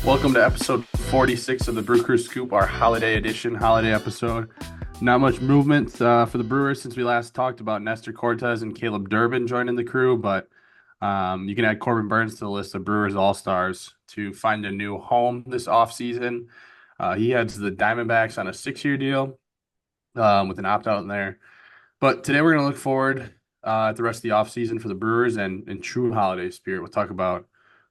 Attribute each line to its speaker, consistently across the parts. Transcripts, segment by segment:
Speaker 1: Welcome to episode 46 of the Brew Crew Scoop, our holiday edition, holiday episode. Not much movement for the Brewers since we last talked about Nestor Cortez and Caleb Durbin joining the crew, but you can add Corbin Burns to the list of Brewers All-Stars to find a new home this offseason. He heads the Diamondbacks on a 6-year deal with an opt-out in there. But today we're going to look forward at the rest of the offseason for the Brewers and in true holiday spirit. We'll talk about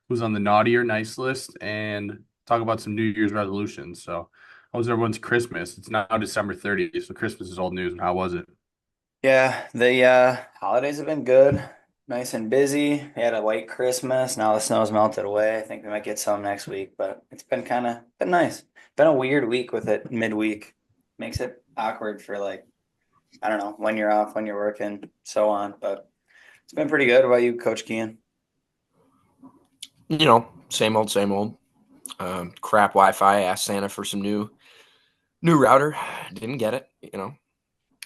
Speaker 1: who's on the naughty or nice list and talk about some New Year's resolutions. So, how was everyone's Christmas? It's now December 30th, so Christmas is old news. And how was it?
Speaker 2: Yeah, the holidays have been good, nice and busy. We had a white Christmas. Now the snow's melted away. I think we might get some next week, but it's been kind of been nice. Been a weird week with it midweek. Makes it awkward for like, I don't know, when you're off, when you're working, so on. But it's been pretty good. What about you, Coach Kean?
Speaker 3: Same old, same old. Crap Wi-Fi. Asked Santa for some new router. Didn't get it.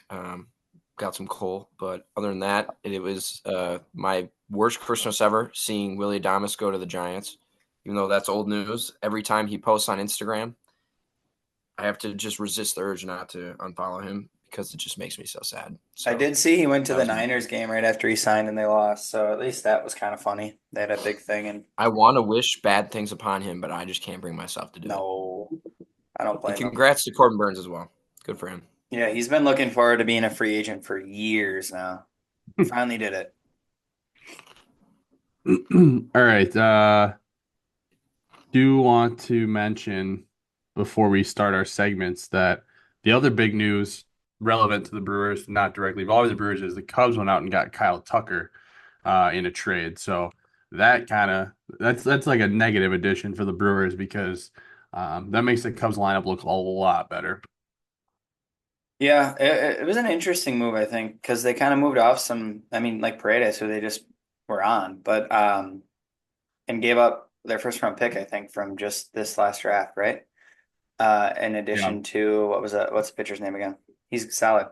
Speaker 3: Got some coal, but other than that, it was my worst Christmas ever. Seeing Willie Adames go to the Giants, even though that's old news. Every time he posts on Instagram, I have to just resist the urge not to unfollow him because it just makes me so sad.
Speaker 2: I
Speaker 3: So
Speaker 2: did see he went to
Speaker 3: that
Speaker 2: the
Speaker 3: was my
Speaker 2: Niners game right after he signed and they lost, so at least that was kind of funny. They had a big thing, and
Speaker 3: I want to wish bad things upon him, but I just can't bring myself to do it.
Speaker 2: no, I don't
Speaker 3: And
Speaker 2: blame him.
Speaker 3: congrats to Corbin Burns as well. Good for him.
Speaker 2: Yeah, he's been looking forward to being a free agent for years now. Finally did it.
Speaker 1: All right. Do want to mention before we start our segments that the other big news relevant to the Brewers, not directly involving the Brewers, is the Cubs went out and got Kyle Tucker in a trade. So that's like a negative addition for the Brewers because that makes the Cubs lineup look a lot better.
Speaker 2: Yeah, it was an interesting move, I think, because they kind of moved off some, I mean, like Paredes, who they just were on, but and gave up their first round pick, I think, from just this last draft, right? In
Speaker 1: Yeah.
Speaker 2: addition to what's the pitcher's name again? He's solid.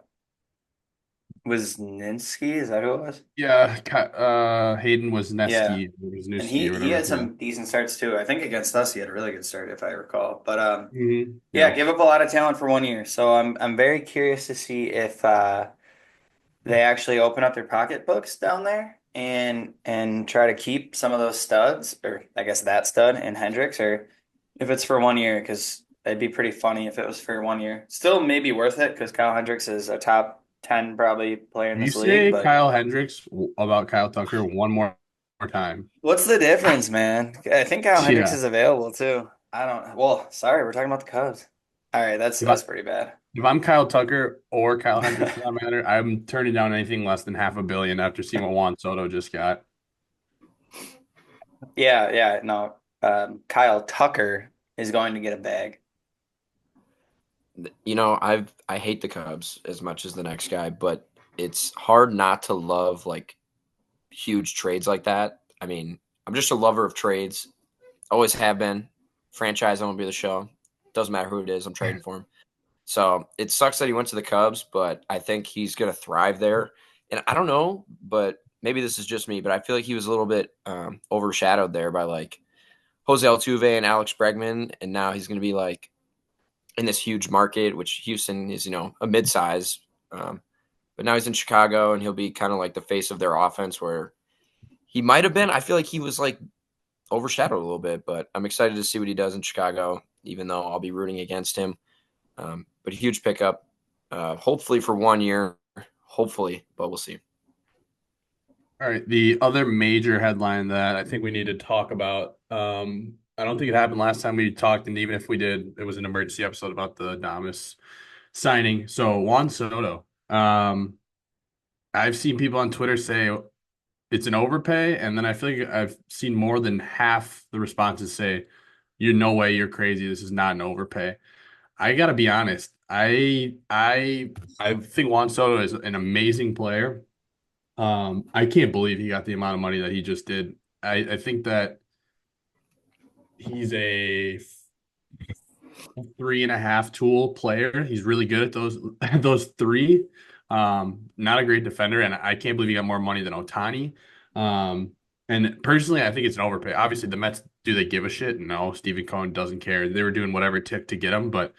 Speaker 2: Was Ninsky? Is that who it was?
Speaker 1: Yeah, Hayden
Speaker 2: Yeah. And
Speaker 1: Wisniewski
Speaker 2: he
Speaker 1: or
Speaker 2: he
Speaker 1: whatever.
Speaker 2: had
Speaker 1: Yeah.
Speaker 2: some decent starts too. I think against us he had a really good start if I recall. But yeah,
Speaker 1: Yeah.
Speaker 2: gave up a lot of talent for 1 year. So I'm very curious to see if they actually open up their pocketbooks down there and try to keep some of those studs, or I guess that stud and Hendricks, or if it's for 1 year, because it'd be pretty funny if it was for 1 year. Still maybe worth it because Kyle Hendricks is a top 10 probably player in
Speaker 1: You
Speaker 2: this league,
Speaker 1: say
Speaker 2: but
Speaker 1: Kyle Hendricks about Kyle Tucker one more time.
Speaker 2: what's the difference, man? I think Kyle Hendricks
Speaker 1: Yeah.
Speaker 2: is available too. I don't. Well, sorry, we're talking about the Cubs. All right, that's
Speaker 1: If I,
Speaker 2: that's pretty bad.
Speaker 1: if I'm Kyle Tucker or Kyle Hendricks for that matter, I'm turning down anything less than half a billion after seeing what Juan Soto just got.
Speaker 2: Yeah, yeah, no. Kyle Tucker is going to get a bag.
Speaker 3: I hate the Cubs as much as the next guy, but it's hard not to love like huge trades like that. I mean, I'm just a lover of trades. Always have been. Franchise won't be the show. Doesn't matter who it is. I'm trading for him. So it sucks that he went to the Cubs, but I think he's going to thrive there. And I don't know, but maybe this is just me, but I feel like he was a little bit overshadowed there by like Jose Altuve and Alex Bregman, and now he's going to be like in this huge market, which Houston is, a midsize. But now he's in Chicago, and he'll be kind of like the face of their offense, where he might have been. I feel like he was like overshadowed a little bit, but I'm excited to see what he does in Chicago, even though I'll be rooting against him. But a huge pickup, hopefully for 1 year, hopefully, but we'll see.
Speaker 1: All right. The other major headline that I think we need to talk about, I don't think it happened last time we talked, and even if we did, it was an emergency episode about the Adames signing. So Juan Soto. I've seen people on Twitter say it's an overpay, and then I feel like I've seen more than half the responses say, "You no way, you're crazy. This is not an overpay." I gotta be honest. I think Juan Soto is an amazing player. I can't believe he got the amount of money that he just did. I think that he's a 3.5 tool player. He's really good at those three. Not a great defender, and I can't believe he got more money than Otani. And personally, I think it's an overpay. Obviously, the Mets do they give a shit? No, Stephen Cohen doesn't care. They were doing whatever it took to get him, but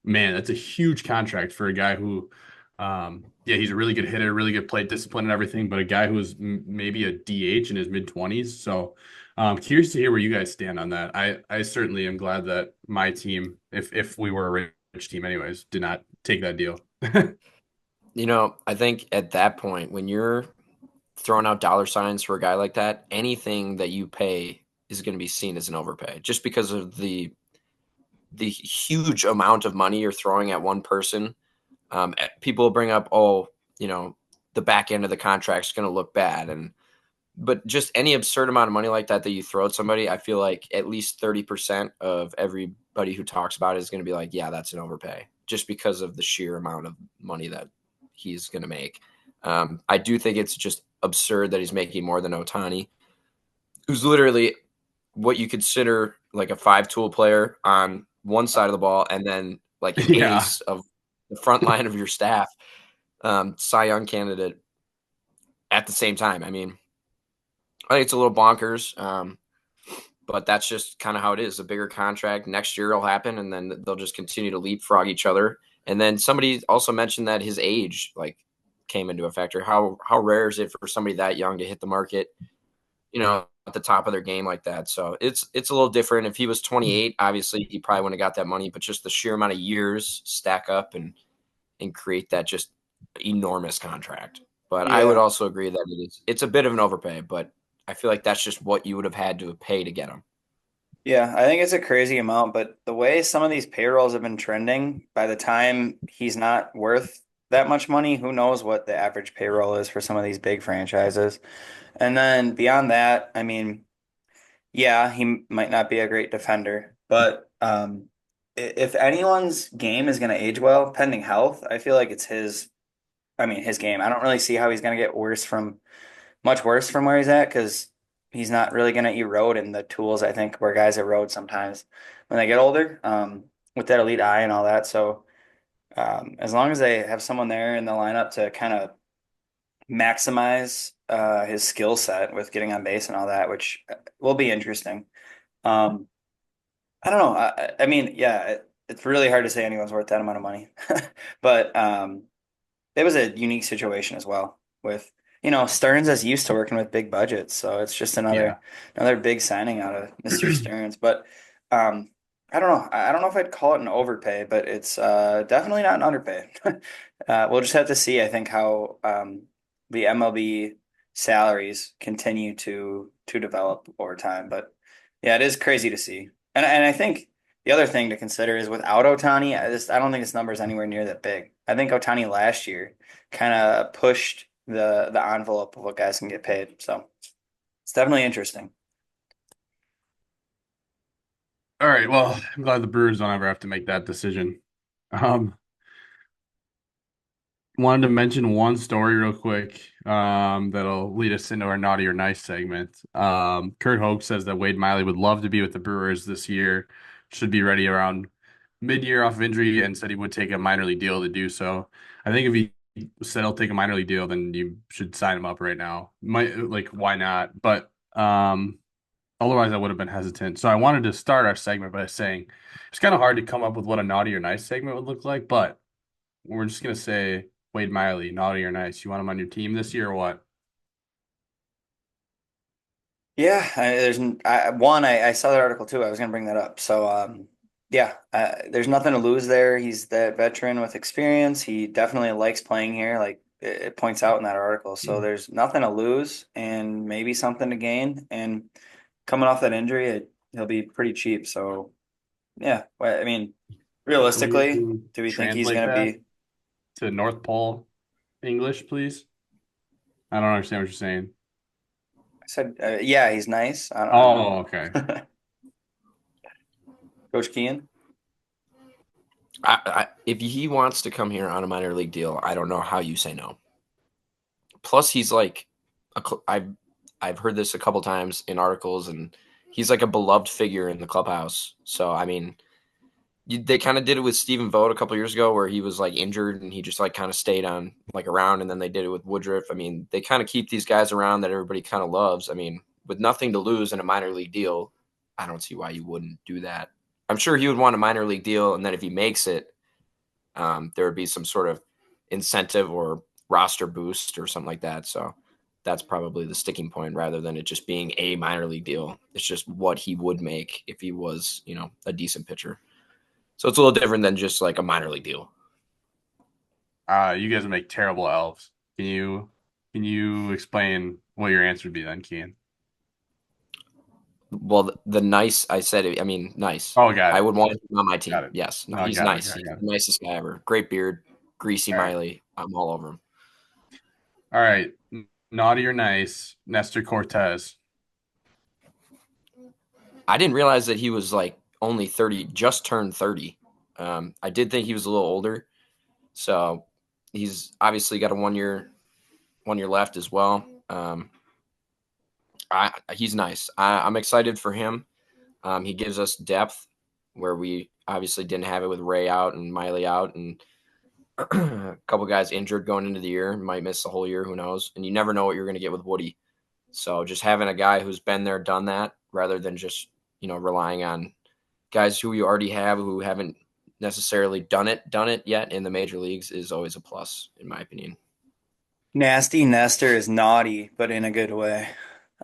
Speaker 1: man, that's a huge contract for a guy who, yeah, he's a really good hitter, really good plate discipline and everything, but a guy who's maybe a DH in his mid-20s. So, curious to hear where you guys stand on that. I certainly am glad that my team, if we were a rich team anyways, did not take that deal.
Speaker 3: I think at that point, when you're throwing out dollar signs for a guy like that, anything that you pay is going to be seen as an overpay just because of the huge amount of money you're throwing at one person. People will bring up, oh, the back end of the contract is going to look bad. But just any absurd amount of money like that you throw at somebody, I feel like at least 30% of everybody who talks about it is going to be like, yeah, that's an overpay just because of the sheer amount of money that he's going to make. I do think it's just absurd that he's making more than Ohtani, who's literally what you consider like a five-tool player on one side of the ball and then like an
Speaker 1: Yeah.
Speaker 3: ace of the front line of your staff, Cy Young candidate at the same time. I mean, I think it's a little bonkers, but that's just kind of how it is. A bigger contract next year will happen, and then they'll just continue to leapfrog each other. And then somebody also mentioned that his age came into a factor. How rare is it for somebody that young to hit the market, at the top of their game like that? So it's a little different. If he was 28, obviously he probably wouldn't have got that money, but just the sheer amount of years stack up and create that just enormous contract. But I would
Speaker 2: Yeah.
Speaker 3: also agree that it's a bit of an overpay, but I feel like that's just what you would have had to pay to get him.
Speaker 2: Yeah, I think it's a crazy amount, but the way some of these payrolls have been trending, by the time he's not worth that much money, who knows what the average payroll is for some of these big franchises. And then beyond that, I mean, yeah, he might not be a great defender, but if anyone's game is going to age well, pending health, I feel like it's his game. I don't really see how he's going to get much worse from where he's at because he's not really going to erode in the tools, I think, where guys erode sometimes when they get older, with that elite eye and all that. So as long as they have someone there in the lineup to kind of maximize his skill set with getting on base and all that, which will be interesting. Um, I don't know. I mean, yeah, it's really hard to say anyone's worth that amount of money, but it was a unique situation as well with, Stearns is used to working with big budgets, so it's just
Speaker 1: Yeah.
Speaker 2: another big signing out of Mr. Stearns. But I don't know. I don't know if I'd call it an overpay, but it's definitely not an underpay. We'll just have to see, I think, how the MLB salaries continue to develop over time. But yeah, it is crazy to see. And I think the other thing to consider is without Ohtani, I don't think his number is anywhere near that big. I think Ohtani last year kind of pushed the envelope of what guys can get paid. So it's definitely interesting.
Speaker 1: All right. Well, I'm glad the Brewers don't ever have to make that decision. Um, Wanted to mention one story real quick, that'll lead us into our naughty or nice segment. Kurt Hoke says that Wade Miley would love to be with the Brewers this year, should be ready around mid-year off of injury, and said he would take a minor league deal to do so. I think if he said he'll take a minor league deal, then you should sign him up right now. Why not? But otherwise, I would have been hesitant. So I wanted to start our segment by saying it's kind of hard to come up with what a naughty or nice segment would look like, but we're just gonna say Wade Miley, naughty or nice. You want him on your team this year or what?
Speaker 2: Yeah, I saw that article too. I was going to bring that up. So, yeah, there's nothing to lose there. He's that veteran with experience. He definitely likes playing here, like it points out in that article. So there's nothing to lose and maybe something to gain. And coming off that injury, he'll be pretty cheap. So, yeah, I mean,
Speaker 1: Will you
Speaker 2: realistically, do we think he's
Speaker 1: translate
Speaker 2: going to
Speaker 1: that
Speaker 2: be?
Speaker 1: to North Pole English, please? I don't understand what you're saying.
Speaker 2: I said, yeah, he's nice. I don't
Speaker 1: Oh,
Speaker 2: know.
Speaker 1: okay.
Speaker 2: Coach Keane.
Speaker 3: If he wants to come here on a minor league deal, I don't know how you say no. Plus, he's like, I've heard this a couple times in articles, and he's like a beloved figure in the clubhouse. So, I mean, they kind of did it with Stephen Vogt a couple years ago, where he was like injured and he just like kind of stayed on like around, and then they did it with Woodruff. I mean, they kind of keep these guys around that everybody kind of loves. I mean, with nothing to lose in a minor league deal, I don't see why you wouldn't do that. I'm sure he would want a minor league deal, and then if he makes it, there would be some sort of incentive or roster boost or something like that. So that's probably the sticking point rather than it just being a minor league deal. It's just what he would make if he was, a decent pitcher. So it's a little different than just like a minor league deal.
Speaker 1: You guys make terrible elves. Can you explain what your answer would be then, Kian?
Speaker 3: Well, the nice, I said, I mean, nice.
Speaker 1: Oh, got
Speaker 3: I
Speaker 1: it.
Speaker 3: would want him on my
Speaker 1: Got
Speaker 3: team.
Speaker 1: it.
Speaker 3: Yes. No,
Speaker 1: No,
Speaker 3: he's
Speaker 1: got it.
Speaker 3: nice.
Speaker 1: Got it.
Speaker 3: He's
Speaker 1: Got it.
Speaker 3: the nicest guy ever. Great beard, greasy
Speaker 1: All right.
Speaker 3: Miley. I'm all over him.
Speaker 1: All right. Naughty or nice, Nestor Cortez.
Speaker 3: I didn't realize that he was like only 30, just turned 30. I did think he was a little older. So he's obviously got a 1 year left as well. He's nice. I'm excited for him. He gives us depth where we obviously didn't have it with Ray out and Miley out, and a couple guys injured going into the year. Might miss the whole year. Who knows? And you never know what you're going to get with Woody. So just having a guy who's been there, done that, rather than just relying on guys who you already have who haven't necessarily done it yet in the major leagues is always a plus, in my opinion.
Speaker 2: Nasty Nestor is naughty, but in a good way.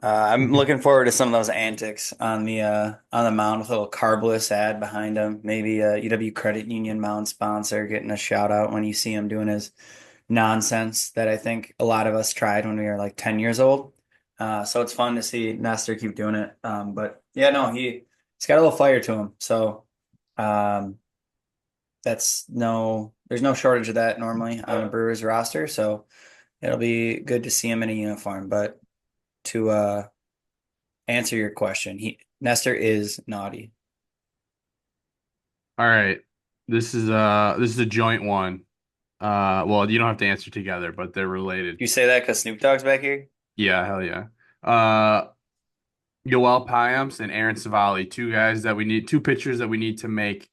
Speaker 2: I'm looking forward to some of those antics on the mound with a little carbless ad behind him. Maybe a UW Credit Union mound sponsor getting a shout out when you see him doing his nonsense that I think a lot of us tried when we were like 10 years old. So it's fun to see Nestor keep doing it. But yeah, no, he's got a little fire to him. So um, there's no shortage of that normally on a Brewers roster. So it'll be good to see him in a uniform. But to answer your question, Nestor is naughty.
Speaker 1: All right. This is a joint one. Well, you don't have to answer together, but they're related.
Speaker 2: You say that because Snoop Dogg's back here?
Speaker 1: Yeah, hell yeah. Uh, Yoel Payamps and Aaron Savali, two pitchers that we need to make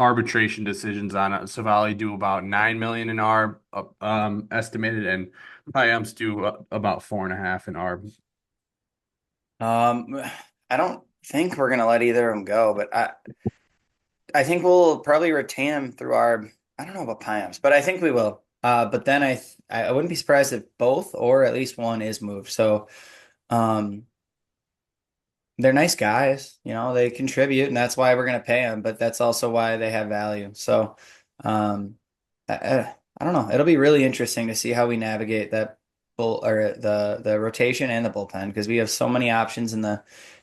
Speaker 1: arbitration decisions on. Savali do about 9 million in ARB, estimated, and Payamps do about 4.5 in ARB.
Speaker 2: I don't think we're gonna let either of them go, but I think we'll probably retain him through our. I don't know about Piams, but I think we will. But then I wouldn't be surprised if both or at least one is moved. So, um, they're nice guys, they contribute, and that's why we're gonna pay them. But that's also why they have value. So, um, I don't know. It'll be really interesting to see how we navigate that the rotation and the bullpen because we have so many options in the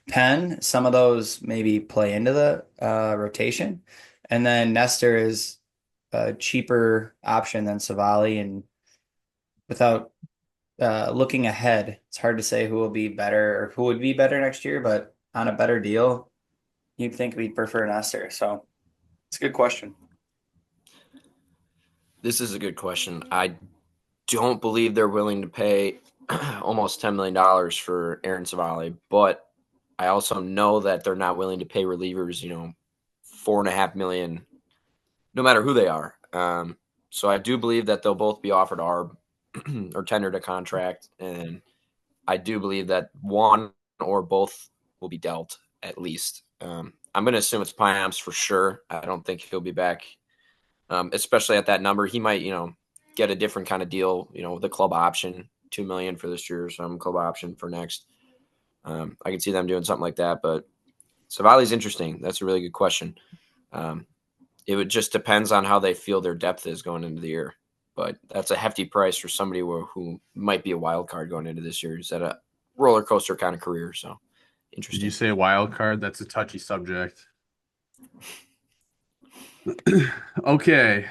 Speaker 2: pen. Some of those maybe play into the rotation, and then Nestor is a cheaper option than Savali. And without looking ahead, it's hard to say who will be better or who would be better next year. But on a better deal, you'd think we'd prefer Nestor. So it's a good question.
Speaker 3: This is a good question. I don't believe they're willing to pay almost $10 million for Aaron Savali, but I also know that they're not willing to pay relievers, $4.5 million, no matter who they are. So I do believe that they'll both be offered ARB or tendered a contract, and I do believe that one or both will be dealt at least. I'm going to assume it's Piamps for sure. I don't think he'll be back, especially at that number. He might, get a different kind of deal, the club option, $2 million for this year, some club option for next. I can see them doing something like that, but Savali's interesting. That's a really good question. It would just depends on how they feel their depth is going into the year, but that's a hefty price for somebody who might be a wild card going into this year. He's at a roller coaster kind of career, so
Speaker 1: Did you
Speaker 3: interesting.
Speaker 1: say wild card? That's a touchy subject. Okay.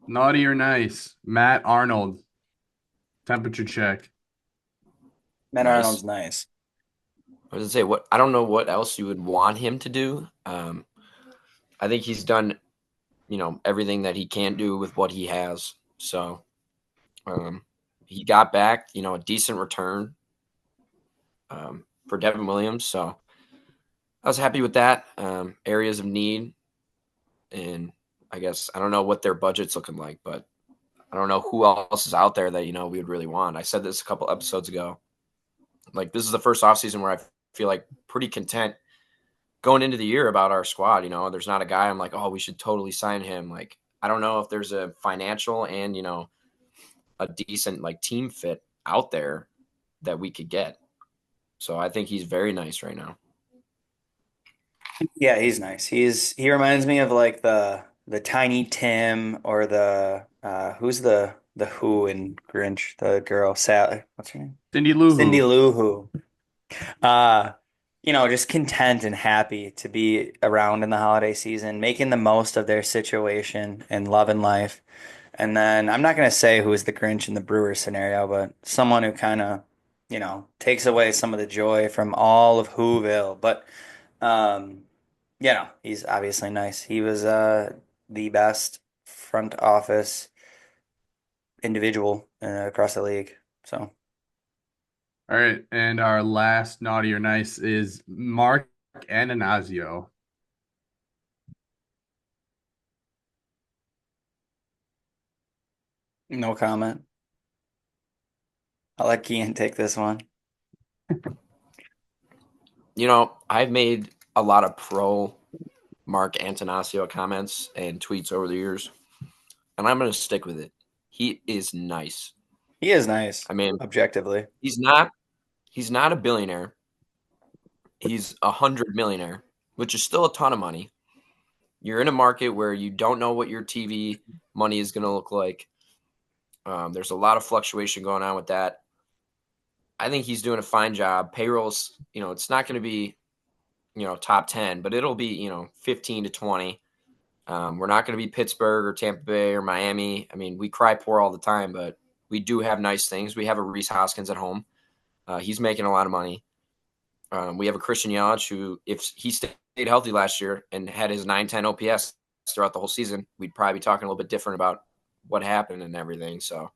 Speaker 1: Naughty or nice? Matt Arnold. Temperature check.
Speaker 2: Matt
Speaker 3: Nice.
Speaker 2: Arnold's nice.
Speaker 3: I was gonna say I don't know what else you would want him to do. I think he's done, everything that he can do with what he has. So he got back, a decent return for Devin Williams. So I was happy with that. Areas of need, and I guess I don't know what their budget's looking like, but I don't know who else is out there that we would really want. I said this a couple episodes ago. Like this is the first offseason where I feel like pretty content going into the year about our squad. There's not a guy I'm like, oh, we should totally sign him. Like, I don't know if there's a financial and a decent like team fit out there that we could get. So I think he's very nice right now.
Speaker 2: Yeah, he's nice. He reminds me of like the Tiny Tim or the who's the Who in Grinch, the girl Sally, what's her name?
Speaker 1: Cindy Lou
Speaker 2: Cindy
Speaker 1: Who.
Speaker 2: Lou Who. Uh, just content and happy to be around in the holiday season, making the most of their situation and loving life. And then I'm not going to say who is the Grinch in the Brewers scenario, but someone who kind of, takes away some of the joy from all of Whoville. But, um, he's obviously nice. He was the best front office individual across the league. So,
Speaker 1: All right, and our last naughty or nice is Mark Ananazio.
Speaker 2: no comment. I'll let Kian take this one.
Speaker 3: I've made a lot of pro Mark Antanasio comments and tweets over the years, and I'm going to stick with it. He is nice.
Speaker 2: He is nice,
Speaker 3: I mean,
Speaker 2: objectively.
Speaker 3: he's not a billionaire. He's 100 millionaire, which is still a ton of money. You're in a market where you don't know what your TV money is going to look like. There's a lot of fluctuation going on with that. I think he's doing a fine job. Payrolls, it's not going to be, top 10, but it'll be, 15 to 20. We're not going to be Pittsburgh or Tampa Bay or Miami. I mean, we cry poor all the time, but we do have nice things. We have a Reese Hoskins at home. He's making a lot of money. We have a Christian Yelich who, if he stayed healthy last year and had his 910 OPS throughout the whole season, we'd probably be talking a little bit different about what happened and everything. So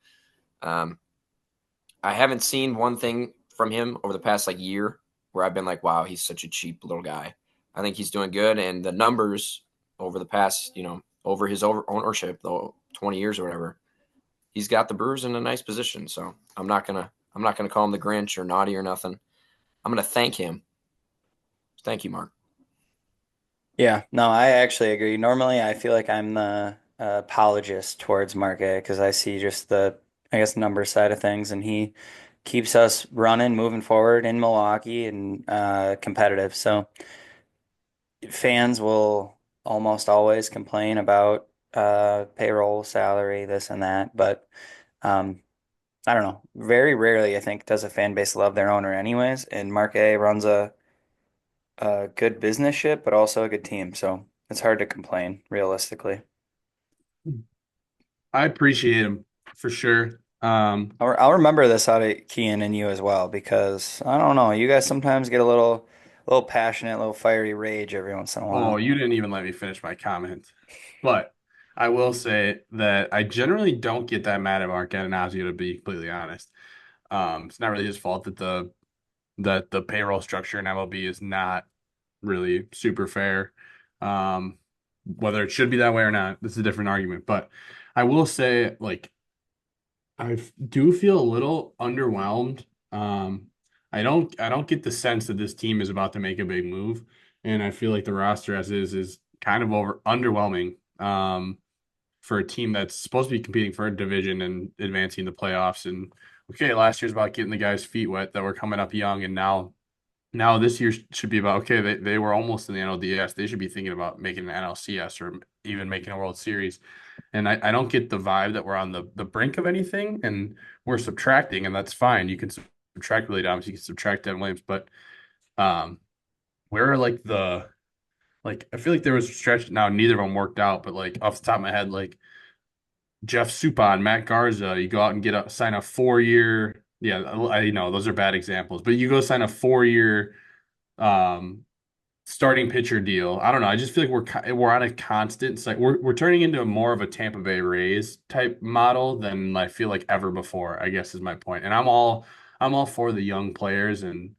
Speaker 3: I haven't seen one thing from him over the past year where I've been like, wow, he's such a cheap little guy. I think he's doing good. And the numbers over the past, over his ownership, though 20 years or whatever, he's got the Brewers in a nice position. So I'm not gonna call him the Grinch or naughty or nothing. I'm gonna thank him. Thank you, Mark.
Speaker 2: Yeah, no, I actually agree. Normally, I feel like I'm the apologist towards Marque because I see just the, I guess, number side of things, and he keeps us running, moving forward in Milwaukee and competitive. So fans will almost always complain about payroll, salary, this and that, but um, I don't know. Very rarely, I think, does a fan base love their owner, anyways. And Marque runs a good business ship, but also a good team. So it's hard to complain, realistically.
Speaker 1: I appreciate him for sure.
Speaker 2: I'll remember this out of Kian and you as well, because I don't know, you guys sometimes get a little passionate, a little fiery rage every once in a
Speaker 1: Oh,
Speaker 2: while.
Speaker 1: you didn't even let me finish my comment. But I will say that I generally don't get that mad at Mark Ananazio, to be completely honest. It's not really his fault that the payroll structure in MLB is not really super fair. Um, whether it should be that way or not, this is a different argument. But I will say, do feel a little underwhelmed. I don't get the sense that this team is about to make a big move, and I feel like the roster as is kind of over underwhelming. For a team that's supposed to be competing for a division and advancing the playoffs. And okay, last year's about getting the guys' feet wet that were coming up young, and now this year should be about okay, they were almost in the NLDS. They should be thinking about making an NLCS or even making a World Series. And I don't get the vibe that we're on the brink of anything and we're subtracting, and that's fine. You can subtract Willie Adams, you can subtract Devin Williams, but um we're like I feel like there was a stretch now, neither of them worked out, but like off the top of my head, like Jeff Suppan, Matt Garza, you go out and sign a 4 year. Yeah, I know those are bad examples, but you go sign a 4 year um starting pitcher deal. I don't know. I just feel like we're on a constant. It's like we're turning into more of a Tampa Bay Rays type model than I feel like ever before, I guess is my point. And I'm all for the young players and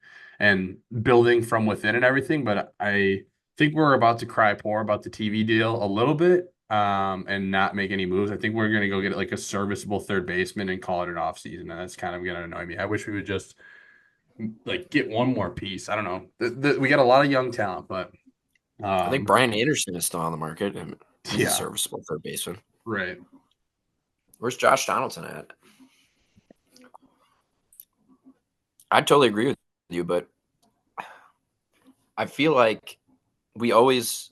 Speaker 1: building from within and everything, but I think we're about to cry poor about the TV deal a little bit and not make any moves. I think we're gonna go get like a serviceable third baseman and call it an offseason, and that's kind of gonna annoy me. I wish we would just like get one more piece. I don't know. We got a lot of young talent, but
Speaker 3: I think
Speaker 1: Um,
Speaker 3: Brian Anderson is still on the market, and he's a
Speaker 1: yeah,
Speaker 3: serviceable third baseman.
Speaker 1: right.
Speaker 3: Where's Josh Donaldson at? I totally agree with you, but I feel like we always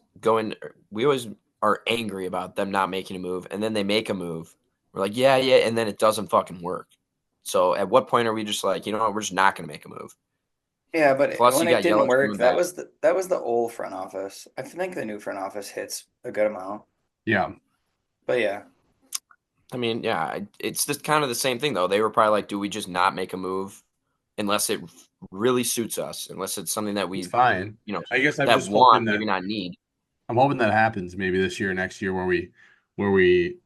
Speaker 3: we always are angry about them not making a move, and then they make a move. We're like, yeah, yeah, and then it doesn't fucking work. So at what point are we just like, you know what, we're just not going to make a move?
Speaker 2: Yeah, but
Speaker 3: Plus,
Speaker 2: when
Speaker 3: you
Speaker 2: it
Speaker 3: got
Speaker 2: didn't
Speaker 3: Yelich
Speaker 2: work,
Speaker 3: coming back.
Speaker 2: that was the old front office. I think the new front office hits a good amount.
Speaker 1: Yeah,
Speaker 2: But yeah,
Speaker 3: I mean, yeah, it's just kind of the same thing though. They were probably like, do we just not make a move unless it really suits us, unless it's something that
Speaker 1: it's
Speaker 3: we,
Speaker 1: fine.
Speaker 3: you know,
Speaker 1: I guess I'm
Speaker 3: that
Speaker 1: just hoping
Speaker 3: want,
Speaker 1: that
Speaker 3: maybe not need.
Speaker 1: I'm hoping that happens maybe this year, next year, where we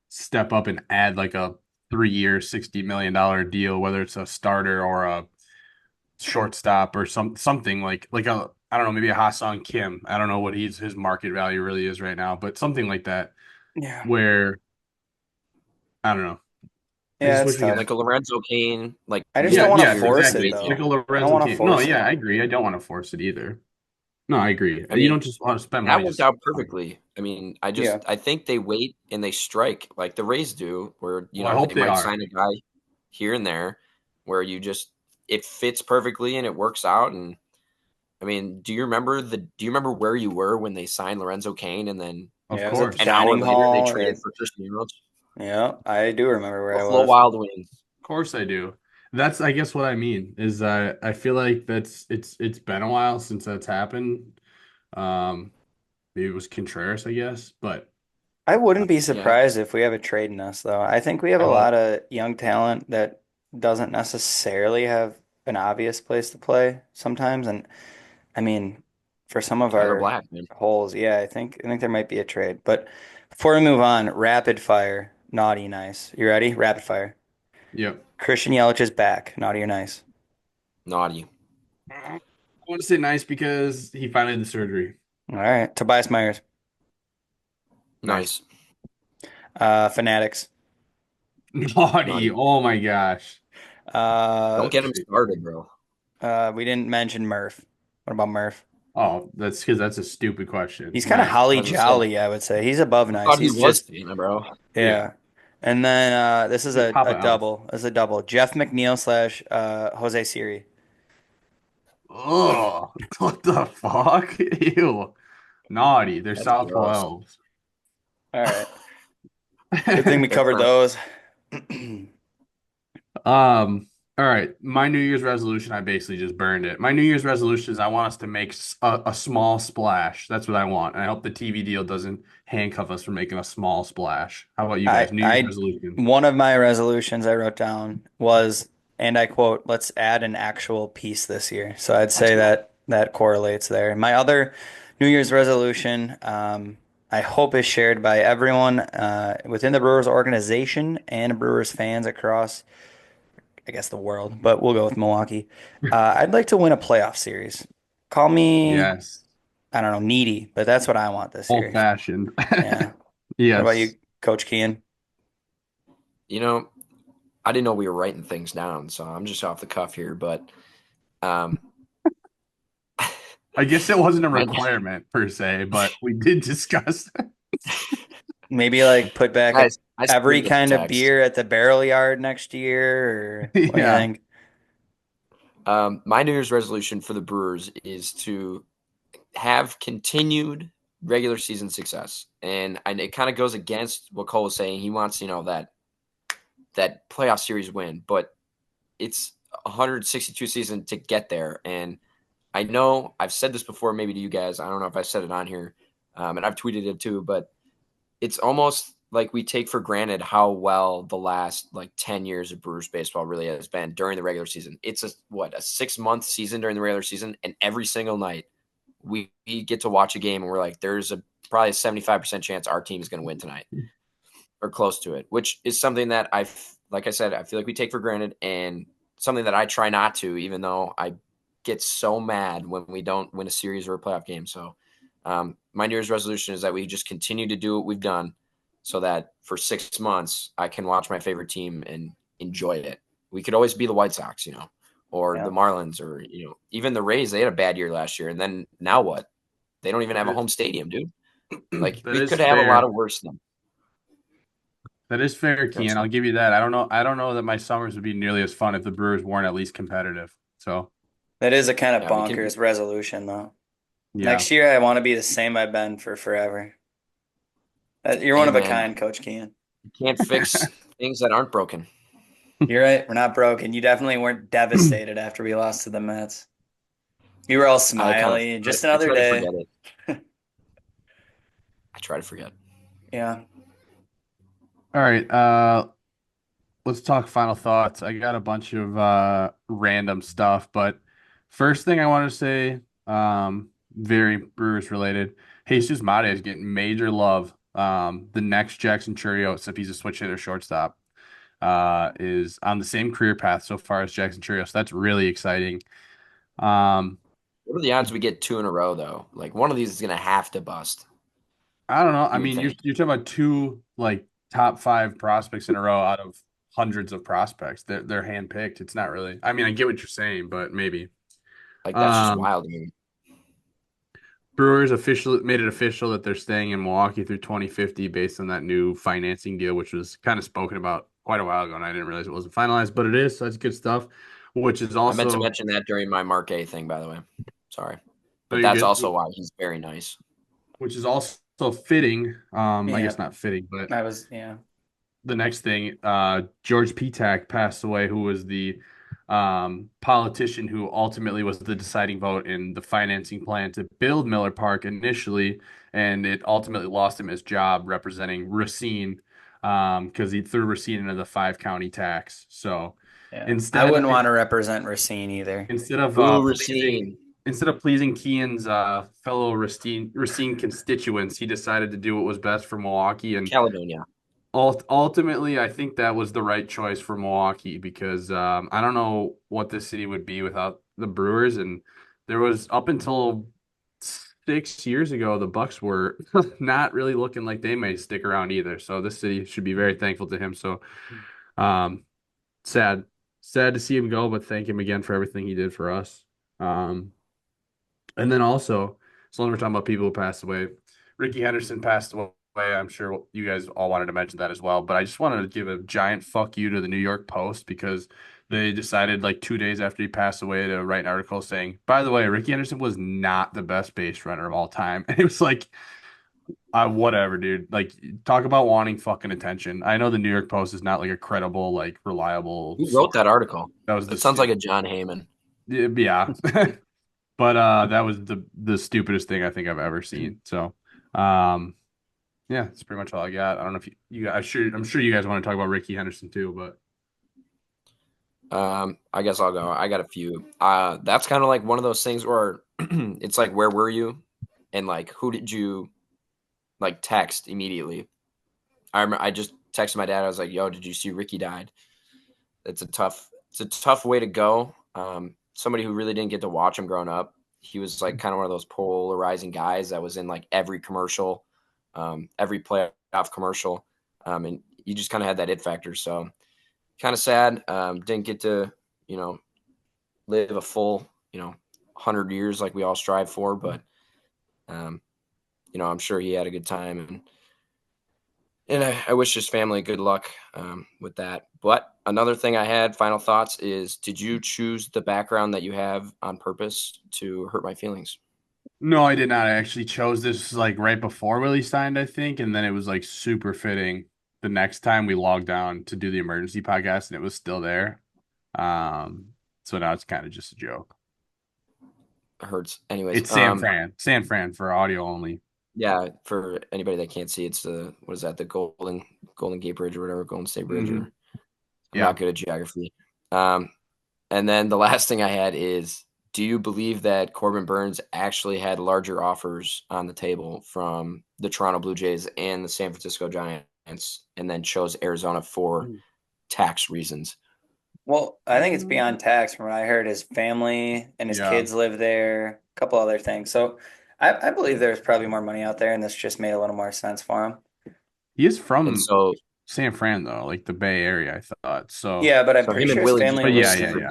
Speaker 1: step up and add like a 3 year, $60 million deal, whether it's a starter or a shortstop or something like a I don't know, maybe a Ha-Sung Kim. I don't know what his market value really is right now, but something like that
Speaker 2: yeah,
Speaker 1: where I don't know. I
Speaker 2: yeah,
Speaker 1: just
Speaker 2: it's
Speaker 1: wish we could.
Speaker 3: Like
Speaker 2: tough.
Speaker 3: a Lorenzo Kane, like
Speaker 2: I just don't
Speaker 1: Yeah,
Speaker 2: want to
Speaker 3: mid
Speaker 1: yeah,
Speaker 3: year
Speaker 2: force it
Speaker 1: exactly.
Speaker 3: trade
Speaker 1: Like a
Speaker 2: though.
Speaker 3: deal.
Speaker 2: I don't
Speaker 1: Lorenzo
Speaker 2: want to
Speaker 1: Kane. No,
Speaker 2: force
Speaker 1: yeah,
Speaker 2: it.
Speaker 1: I agree. I don't want to force it either. No, I agree.
Speaker 3: I
Speaker 1: You
Speaker 3: mean,
Speaker 1: don't just want to spend
Speaker 3: that
Speaker 1: money
Speaker 3: worked
Speaker 1: just
Speaker 3: out perfectly. I mean,
Speaker 2: Yeah,
Speaker 3: I think they wait and they strike like the Rays do, where
Speaker 1: well, I hope
Speaker 3: they
Speaker 1: they
Speaker 3: might
Speaker 1: are.
Speaker 3: sign a guy here and there, where it fits perfectly and it works out. And I mean, do you remember where you were when they signed Lorenzo Kane, and then
Speaker 1: Of
Speaker 2: yeah, it was at the
Speaker 3: an
Speaker 1: course.
Speaker 3: hour
Speaker 2: dining
Speaker 3: later they
Speaker 2: hall.
Speaker 3: traded for Christian Yelich?
Speaker 2: Yeah, I do remember where I
Speaker 3: Buffalo
Speaker 2: was.
Speaker 3: Wild Wings.
Speaker 1: Of course I do. That's I guess what I mean is I feel like it's been a while since that's happened. Um Maybe it was Contreras, I guess, but
Speaker 2: I wouldn't be
Speaker 3: Yeah,
Speaker 2: surprised if we have a trade in us, though. I think we have
Speaker 1: I
Speaker 2: a lot
Speaker 1: hope.
Speaker 2: of young talent that doesn't necessarily have an obvious place to play sometimes. And I mean, for some of
Speaker 3: Tyler
Speaker 2: our
Speaker 3: Black, man.
Speaker 2: holes, yeah, I think there might be a trade. But before we move on, rapid fire, naughty, nice. You ready? Rapid fire.
Speaker 1: Yep.
Speaker 2: Christian Yelich is back. Naughty or nice?
Speaker 3: Naughty.
Speaker 1: I want to say nice because he finally had the surgery.
Speaker 2: All right. Tobias Myers.
Speaker 1: Nice.
Speaker 3: Nice.
Speaker 2: Fanatics.
Speaker 1: Naughty.
Speaker 3: Naughty.
Speaker 1: Oh my gosh.
Speaker 2: Uh,
Speaker 3: Don't get him started, bro.
Speaker 2: we didn't mention Murph. What about Murph?
Speaker 1: Oh, that's because that's a stupid question.
Speaker 2: He's kind of
Speaker 1: Nice.
Speaker 3: I
Speaker 2: holly
Speaker 3: was gonna say,
Speaker 2: jolly, I would say. He's above
Speaker 3: I
Speaker 2: nice.
Speaker 3: thought he
Speaker 2: He's
Speaker 3: was
Speaker 2: just
Speaker 3: Santa, bro.
Speaker 1: Yeah.
Speaker 2: yeah. And then this is
Speaker 1: Like
Speaker 2: a
Speaker 1: Papa Elf.
Speaker 2: double. This is a double. Jeff McNeil slash Jose Siri.
Speaker 1: Oh, what the fuck? Ew. Naughty. They're
Speaker 3: That's
Speaker 1: Southpaw
Speaker 3: gross.
Speaker 1: elves.
Speaker 2: All right. Good thing we
Speaker 3: They're
Speaker 2: covered
Speaker 3: perfect.
Speaker 2: those.
Speaker 1: All right. My New Year's resolution, I basically just burned it. My New Year's resolution is I want us to make a small splash. That's what I want. And I hope the TV deal doesn't handcuff us from making a small splash. How about you guys? New Year's
Speaker 2: I
Speaker 1: resolution.
Speaker 2: one of my resolutions I wrote down was, and I quote, let's add an actual piece this year. So I'd
Speaker 3: Let's
Speaker 2: say
Speaker 3: go.
Speaker 2: that correlates there. My other New Year's resolution, I hope is shared by everyone within the Brewers organization and Brewers fans across, I guess, the world, but we'll go with Milwaukee. I'd like to win a playoff series. Call me,
Speaker 1: Yes.
Speaker 2: I don't know, needy, but that's what I want this
Speaker 1: Old
Speaker 2: year.
Speaker 1: fashioned.
Speaker 2: Yeah. What about
Speaker 1: Yes.
Speaker 2: you, Coach Kean?
Speaker 3: You know, I didn't know we were writing things down, so I'm just off the cuff here. But um,
Speaker 1: I guess it wasn't a
Speaker 3: my,
Speaker 1: requirement per se, but we did discuss.
Speaker 2: Maybe like put back
Speaker 3: I
Speaker 2: every
Speaker 3: saved the
Speaker 2: kind of
Speaker 3: text.
Speaker 2: beer at the barrel yard next year, or what do you
Speaker 1: Yeah.
Speaker 2: think?
Speaker 3: My New Year's resolution for the Brewers is to have continued regular season success, and it kind of goes against what Cole was saying. He wants, that playoff series win, but it's 162 season to get there. And I know I've said this before, maybe to you guys. I don't know if I said it on here, and I've tweeted it too. But it's almost like we take for granted how well the last like 10 years of Brewers baseball really has been during the regular season. It's a 6 month season during the regular season, and every single night we get to watch a game and we're like, there's probably a 75% chance our team is going to win tonight or close to it, which is something that like I said, I feel like we take for granted, and something that I try not to, even though I get so mad when we don't win a series or a playoff game. So my New Year's resolution is that we just continue to do what we've done so that for 6 months I can watch my favorite team and enjoy it. We could always be the White Sox, or
Speaker 2: Yeah.
Speaker 3: the Marlins, or, even the Rays. They had a bad year last year. And then now what? They don't even have
Speaker 1: That
Speaker 3: a
Speaker 1: is
Speaker 3: home stadium, dude. Like
Speaker 1: that
Speaker 3: we
Speaker 1: is
Speaker 3: could have a lot
Speaker 1: fair.
Speaker 3: of worse than
Speaker 1: That is fair, Kian.
Speaker 3: them.
Speaker 1: I'll give you that. I don't know that my summers would be nearly as fun if the Brewers weren't at least competitive. So
Speaker 2: That is a kind of
Speaker 3: Yeah, we can.
Speaker 2: bonkers resolution, though.
Speaker 1: yeah.
Speaker 2: Next year, I want to be the same I've been for forever. You're one
Speaker 3: Hey,
Speaker 2: of a
Speaker 3: man,
Speaker 2: kind, Coach Kean.
Speaker 3: you can't fix things that aren't broken.
Speaker 2: You're right. We're not broken. You definitely weren't devastated after we lost to the Mets. You were all smiley. Just
Speaker 3: I
Speaker 2: another
Speaker 3: try to
Speaker 2: day.
Speaker 3: forget it. I try to forget.
Speaker 2: Yeah.
Speaker 1: All right. Let's talk final thoughts. I got a bunch of random stuff, but first thing I want to say, very Brewers related. Jesus Mate is getting major love. The next Jackson Churio, except he's a switch hitter shortstop, is on the same career path so far as Jackson Churio. So that's really exciting. Um,
Speaker 3: What are the odds we get two in a row, though? Like one of these is gonna have to bust.
Speaker 1: I don't know. I
Speaker 3: You would
Speaker 1: mean, you're
Speaker 3: think.
Speaker 1: you're talking about two like top five prospects in a row out of hundreds of prospects. They're handpicked. It's not really. I mean, I get what you're saying, but maybe.
Speaker 3: Like that's just
Speaker 1: Um,
Speaker 3: wild to me.
Speaker 1: Brewers officially made it official that they're staying in Milwaukee through 2050 based on that new financing deal, which was kind of spoken about quite a while ago, and I didn't realize it wasn't finalized, but it is. So that's good stuff. Which is
Speaker 3: I meant to
Speaker 1: also,
Speaker 3: mention that during my Marquet thing, by the way. Sorry,
Speaker 1: oh,
Speaker 3: but
Speaker 1: you're
Speaker 3: that's
Speaker 1: good.
Speaker 3: also why he's very nice.
Speaker 1: Which is also fitting. I
Speaker 2: Yeah.
Speaker 1: guess not fitting, but
Speaker 2: Yeah.
Speaker 1: the next thing, George Petak passed away, who was the politician who ultimately was the deciding vote in the financing plan to build Miller Park initially, and it ultimately lost him his job representing Racine because he threw Racine into the 5 county tax. So
Speaker 2: Yeah. I
Speaker 1: instead,
Speaker 2: wouldn't want to represent Racine either.
Speaker 1: instead of
Speaker 3: Boo,
Speaker 1: pleasing
Speaker 3: Racine,
Speaker 1: Kian's fellow Racine constituents, he decided to do what was best for Milwaukee and
Speaker 3: Caledonia.
Speaker 1: Ultimately, I think that was the right choice for Milwaukee because I don't know what this city would be without the Brewers. And there was up until 6 years ago, the Bucks were not really looking like they may stick around either. So this city should be very thankful to him. So um, sad, sad to see him go, but thank him again for everything he did for us. Um, and then also, so when we're talking about people who passed away, Ricky Henderson passed away. I'm sure you guys all wanted to mention that as well. But I just wanted to give a giant fuck you to the New York Post because they decided like 2 days after he passed away to write an article saying, by the way, Ricky Henderson was not the best base runner of all time. And it was like, whatever, dude. Like, talk about wanting fucking attention. I know the New York Post is not like a credible, like reliable
Speaker 3: Who wrote
Speaker 1: source.
Speaker 3: that article?
Speaker 1: That was the
Speaker 3: That sounds like a John Heyman.
Speaker 1: yeah. But that was the stupidest thing I think I've ever seen. So, um, yeah, that's pretty much all I got. I don't know if I'm sure you guys want to talk about Ricky Henderson too, but
Speaker 3: I guess I'll go. I got a few. That's kind of like one of those things where it's like, where were you, and like, who did you like text immediately? I remember I just texted my dad. I was like, "Yo, did you see Ricky died?" It's a tough way to go. Somebody who really didn't get to watch him growing up. He was like kind of one of those polarizing guys that was in like every commercial, every playoff commercial, and you just kind of had that it factor. So kind of sad. Didn't get to you know live a full 100 years like we all strive for, but um, I'm sure he had a good time and I wish his family good luck with that. But another thing I had, final thoughts, is did you choose the background that you have on purpose to hurt my feelings?
Speaker 1: no, I did not. I actually chose this like right before Willie signed, I think, and then it was like super fitting the next time we logged on to do the emergency podcast, and it was still there. So now it's kind of just a joke.
Speaker 3: It hurts. Anyways,
Speaker 1: It's San Fran for audio only.
Speaker 3: yeah, for anybody that can't see, it's the what is that? The Golden Gate Bridge or whatever, Golden State Bridge.
Speaker 1: Hmm.
Speaker 3: Or I'm
Speaker 1: Yeah.
Speaker 3: not good at geography. Um, and then the last thing I had is, do you believe that Corbin Burns actually had larger offers on the table from the Toronto Blue Jays and the San Francisco Giants, and then chose Arizona for tax reasons?
Speaker 2: Well, I think it's beyond tax. From what I heard, his family and his
Speaker 1: Yeah.
Speaker 2: kids live there, a couple other things. So I believe there's probably more money out there, and this just made a little more sense for him.
Speaker 1: He is
Speaker 3: And
Speaker 1: from
Speaker 3: so,
Speaker 1: San Fran though, like the Bay Area, I thought. So,
Speaker 2: Yeah, but I'm
Speaker 3: so
Speaker 2: pretty
Speaker 3: him and
Speaker 2: sure his
Speaker 3: Willie just
Speaker 2: family
Speaker 1: but
Speaker 3: have a
Speaker 1: yeah,
Speaker 2: lives
Speaker 1: yeah,
Speaker 2: in.
Speaker 3: super
Speaker 1: yeah.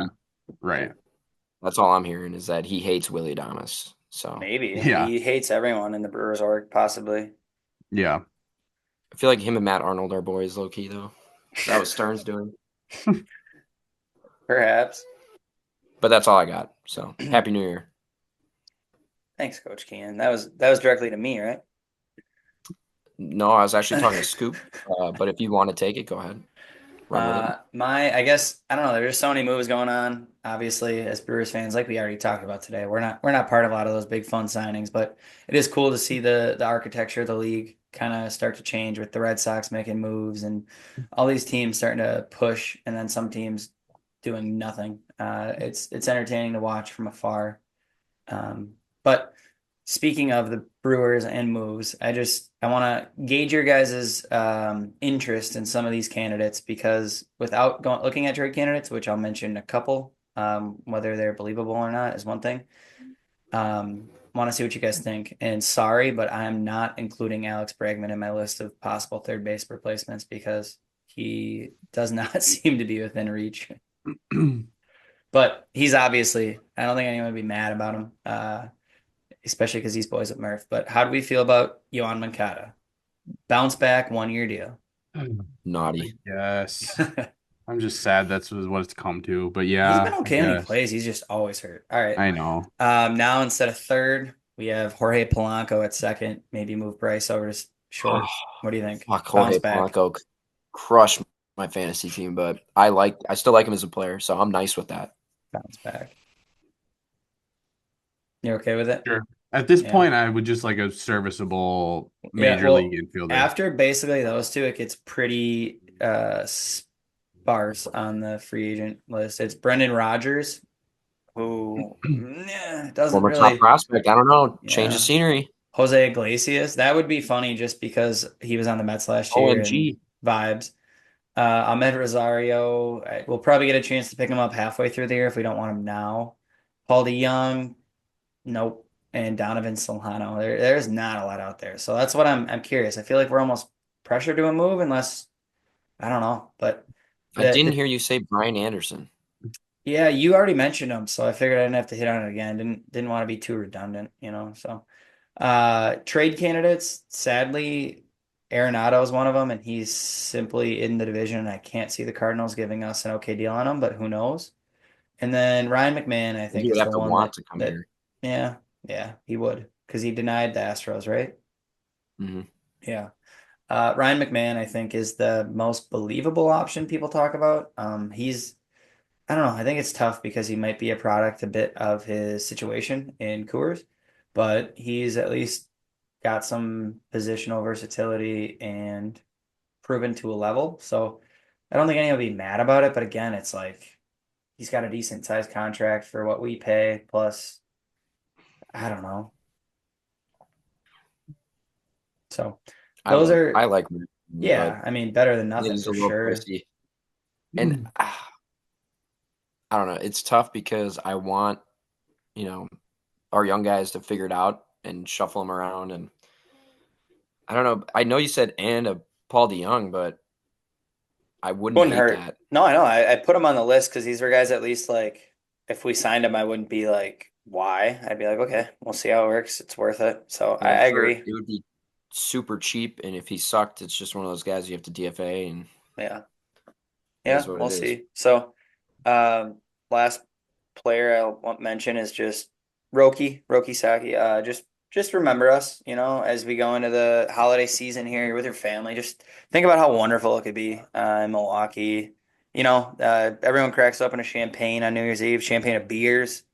Speaker 3: deep.
Speaker 1: Right.
Speaker 3: That's all I'm hearing is that he hates Willie Adamas. So
Speaker 2: Maybe
Speaker 1: Yeah.
Speaker 2: he hates everyone in the Brewers org, possibly.
Speaker 1: Yeah.
Speaker 3: I feel like him and Matt Arnold are boys, low key though. That was Stern's doing.
Speaker 2: Perhaps.
Speaker 3: But that's all I got. So happy New Year.
Speaker 2: Thanks, Coach Kean. That was directly to me, right?
Speaker 3: No, I was actually talking to Scoop. But if you want to take it, go ahead. Run with it.
Speaker 2: I guess I don't know. There's just so many moves going on. Obviously, as Brewers fans, like we already talked about today, we're not part of a lot of those big fun signings, but it is cool to see the architecture of the league kind of start to change with the Red Sox making moves and all these teams starting to push, and then some teams doing nothing. It's entertaining to watch from afar. But speaking of the Brewers and moves, I want to gauge your guys' interest in some of these candidates because without looking at trade candidates, which I'll mention a couple, whether they're believable or not is one thing. Want to see what you guys think. And sorry, but I am not including Alex Bregman in my list of possible third base replacements because he does not seem to be within reach. But he's obviously, I don't think anyone would be mad about him. Especially because he's boys at Murph. But how do we feel about Yohan Moncada? Bounce back, 1 year deal.
Speaker 3: Naughty.
Speaker 1: Yes. I'm just sad that's what it's come to. But
Speaker 2: He's been
Speaker 1: yeah, I
Speaker 2: okay when he
Speaker 1: guess.
Speaker 2: plays. He's just always hurt. All right.
Speaker 1: I know.
Speaker 2: Now instead of third, we have Jorge Polanco at second. Maybe move Bryce over to
Speaker 3: Oh,
Speaker 2: short. What do you think?
Speaker 3: fuck
Speaker 2: Bounce
Speaker 3: Jorge
Speaker 2: back.
Speaker 3: Polanco crushed my fantasy team, but I still like him as a player, so I'm nice with that.
Speaker 2: Bounce back. You're okay with it?
Speaker 1: Sure. At this
Speaker 2: Yeah.
Speaker 1: point, I would just like a serviceable
Speaker 2: Yeah.
Speaker 1: major league
Speaker 2: Well,
Speaker 1: infielder.
Speaker 2: after basically those two, it gets pretty sparse on the free agent list. It's Brendan Rodgers, who doesn't
Speaker 3: Former top
Speaker 2: really.
Speaker 3: prospect. I don't know. Change of
Speaker 2: Yeah.
Speaker 3: scenery.
Speaker 2: Jose Iglesias. That would be funny just because he was on the Mets last year and
Speaker 3: OMG.
Speaker 2: vibes. Ahmed Rosario, we'll probably get a chance to pick him up halfway through the year if we don't want him now. Paul DeYoung, nope. And Donovan Solano. There's not a lot out there. So that's what I'm curious. I feel like we're almost pressured to a move unless I don't know. But
Speaker 3: I
Speaker 2: the,
Speaker 3: didn't
Speaker 2: the
Speaker 3: hear you say Brian Anderson.
Speaker 2: yeah, you already mentioned him, so I figured I didn't have to hit on it again. Didn't want to be too redundant, so trade candidates, sadly, Arenado is one of them, and he's simply in the division. I can't see the Cardinals giving us an okay deal on him, but who knows? And then Ryan McMahon, I
Speaker 3: He
Speaker 2: think,
Speaker 3: would
Speaker 2: is
Speaker 3: have
Speaker 2: the
Speaker 3: to
Speaker 2: one
Speaker 3: want
Speaker 2: that
Speaker 3: to come
Speaker 2: that
Speaker 3: here.
Speaker 2: yeah, yeah, he would because he denied the Astros, right?
Speaker 3: Hmm.
Speaker 2: Yeah. Ryan McMahon, I think, is the most believable option people talk about. I don't know. I think it's tough because he might be a product a bit of his situation in Coors, but he's at least got some positional versatility and proven to a level. So I don't think anyone will be mad about it. But again, it's like he's got a decent sized contract for what we pay. Plus, I don't know. So those
Speaker 3: I
Speaker 2: are,
Speaker 3: like him, but
Speaker 2: yeah, I mean, better than
Speaker 3: I think
Speaker 2: nothing
Speaker 3: he's a
Speaker 2: for
Speaker 3: little
Speaker 2: sure.
Speaker 3: pricey. And I don't know. It's tough because I want, you know, our young guys to figure it out and shuffle them around. And I don't know. I know you said and a Paul DeYoung, but I wouldn't
Speaker 2: Wouldn't
Speaker 3: hate
Speaker 2: hurt.
Speaker 3: that.
Speaker 2: No, I know. I put him on the list because these were guys at least like if we signed him, I wouldn't be like, why? I'd be like, okay, we'll see how it works. It's worth it. So I,
Speaker 3: Yeah,
Speaker 2: I
Speaker 3: for
Speaker 2: agree.
Speaker 3: it would be super cheap, and if he sucked, it's just one of those guys you have to DFA, and
Speaker 2: Yeah.
Speaker 3: it is
Speaker 2: Yeah,
Speaker 3: what
Speaker 2: we'll
Speaker 3: it is.
Speaker 2: see. So last player I'll want mention is just Roki Saki. Just remember us, as we go into the holiday season here with your family. Just think about how wonderful it could be in Milwaukee. Everyone cracks open a champagne on New Year's Eve, champagne of beers,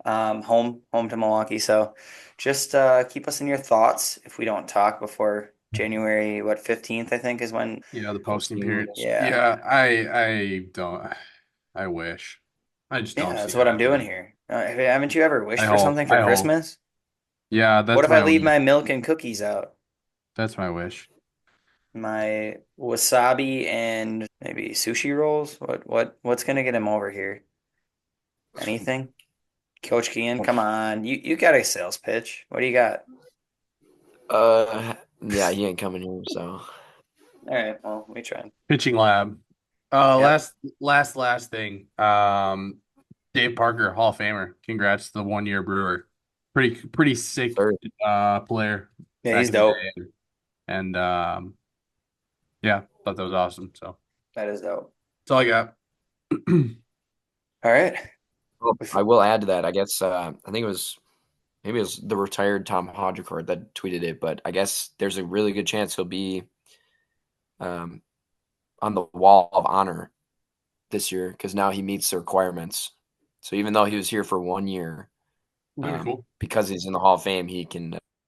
Speaker 2: home to Milwaukee. So just keep us in your thoughts if we don't talk before January, 15th, I think is when.
Speaker 1: Yeah, the posting
Speaker 3: Soon.
Speaker 1: period.
Speaker 2: Yeah.
Speaker 1: Yeah, I don't. I wish. I just
Speaker 2: Yeah,
Speaker 1: don't see
Speaker 2: that's
Speaker 1: it
Speaker 2: what I'm doing
Speaker 1: happening.
Speaker 2: here. Haven't you ever wished
Speaker 1: I
Speaker 2: for
Speaker 1: hope.
Speaker 2: something for
Speaker 1: I hope.
Speaker 2: Christmas?
Speaker 1: Yeah,
Speaker 2: What
Speaker 1: that's
Speaker 2: if I
Speaker 1: my
Speaker 2: leave
Speaker 1: wish.
Speaker 2: my milk and cookies out?
Speaker 1: That's my wish.
Speaker 2: My wasabi and maybe sushi rolls? What's gonna get him over here? Anything? Coach Kean, come on. You got a sales pitch. What do you got?
Speaker 3: Yeah, he ain't coming here, so
Speaker 2: All right, well, we tried.
Speaker 1: Pitching lab.
Speaker 2: Yep.
Speaker 1: Last thing. Dave Parker, Hall of Famer. Congrats to the 1 year Brewer. pretty sick
Speaker 3: Third.
Speaker 1: player
Speaker 2: Yeah,
Speaker 1: back
Speaker 2: he's
Speaker 1: in the
Speaker 2: dope.
Speaker 1: day. And yeah, thought that was awesome. So
Speaker 2: That is dope.
Speaker 1: that's all I got.
Speaker 2: All right.
Speaker 3: Well,
Speaker 2: If-
Speaker 3: I will add to that. I guess I think it was maybe it was the retired Tom Hodgecourt that tweeted it, but I guess there's a really good chance he'll be um, on the wall of honor this year because now he meets the requirements. So even though he was here for 1 year,
Speaker 1: Very cool.
Speaker 3: because he's in the Hall of Fame,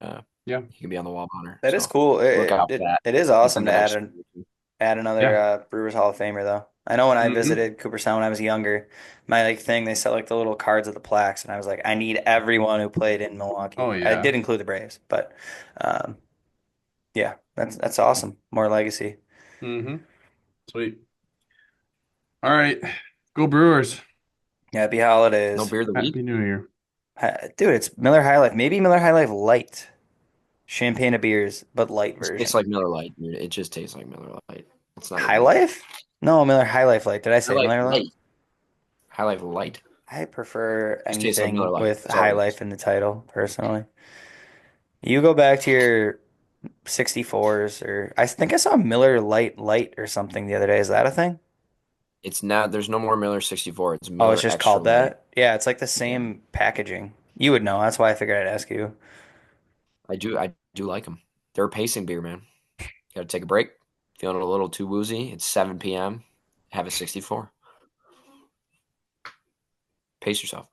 Speaker 3: uh,
Speaker 1: Yeah.
Speaker 3: he can be on the wall of honor.
Speaker 2: That is
Speaker 3: So
Speaker 2: cool.
Speaker 3: look
Speaker 2: It,
Speaker 3: out for
Speaker 2: it,
Speaker 3: that
Speaker 2: it is
Speaker 3: within
Speaker 2: awesome to
Speaker 3: the next year or two.
Speaker 2: add another
Speaker 1: Yeah.
Speaker 2: Brewers Hall of Famer though. I know when I
Speaker 1: Hmm.
Speaker 2: visited Cooperstown when I was younger, my like thing they sell like the little cards of the plaques, and I was like, I need everyone who played in
Speaker 1: Oh
Speaker 2: Milwaukee. I
Speaker 1: yeah.
Speaker 2: did include the Braves, but um, yeah, that's awesome. More legacy.
Speaker 1: Hmm. Sweet. All right. Go Brewers.
Speaker 2: Happy
Speaker 3: No
Speaker 2: holidays,
Speaker 3: beer of the week.
Speaker 1: Happy New Year.
Speaker 2: Dude. It's Miller High Life. Maybe Miller High Life Light, champagne of beers, but light
Speaker 3: It tastes
Speaker 2: version.
Speaker 3: like Miller Lite, dude. It just tastes like Miller Lite. It's not
Speaker 2: High
Speaker 3: even beer.
Speaker 2: Life? No, Miller High Life Light. Did I
Speaker 3: High
Speaker 2: say
Speaker 3: Life
Speaker 2: Miller Light?
Speaker 3: Light. High Life Light.
Speaker 2: I prefer
Speaker 3: Just tastes like Miller
Speaker 2: anything
Speaker 3: Lite.
Speaker 2: with
Speaker 3: That's all
Speaker 2: High
Speaker 3: it is.
Speaker 2: Life in the title, personally. You go back to your 64s, or I think I saw Miller Light or something the other day. Is that a thing?
Speaker 3: It's not. There's no more Miller 64. It's
Speaker 2: Oh, it's
Speaker 3: Miller
Speaker 2: just
Speaker 3: Extra
Speaker 2: called
Speaker 3: Light.
Speaker 2: that? Yeah, it's like the
Speaker 3: Yeah,
Speaker 2: same packaging. You would know. That's why I figured I'd ask you.
Speaker 3: I do. I do like them. They're a pacing beer, man. Got to take a break. Feeling a little too woozy. It's 7 p.m. Have a 64. Pace yourself.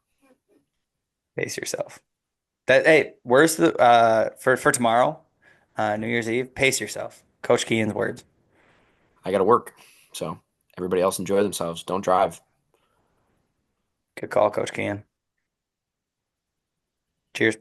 Speaker 2: Pace yourself. That hey, where's the for tomorrow, New Year's Eve? Pace yourself. Coach Kean's words.
Speaker 3: I got to work. So everybody else enjoy themselves. Don't drive.
Speaker 2: Good call, Coach Kean. Cheers.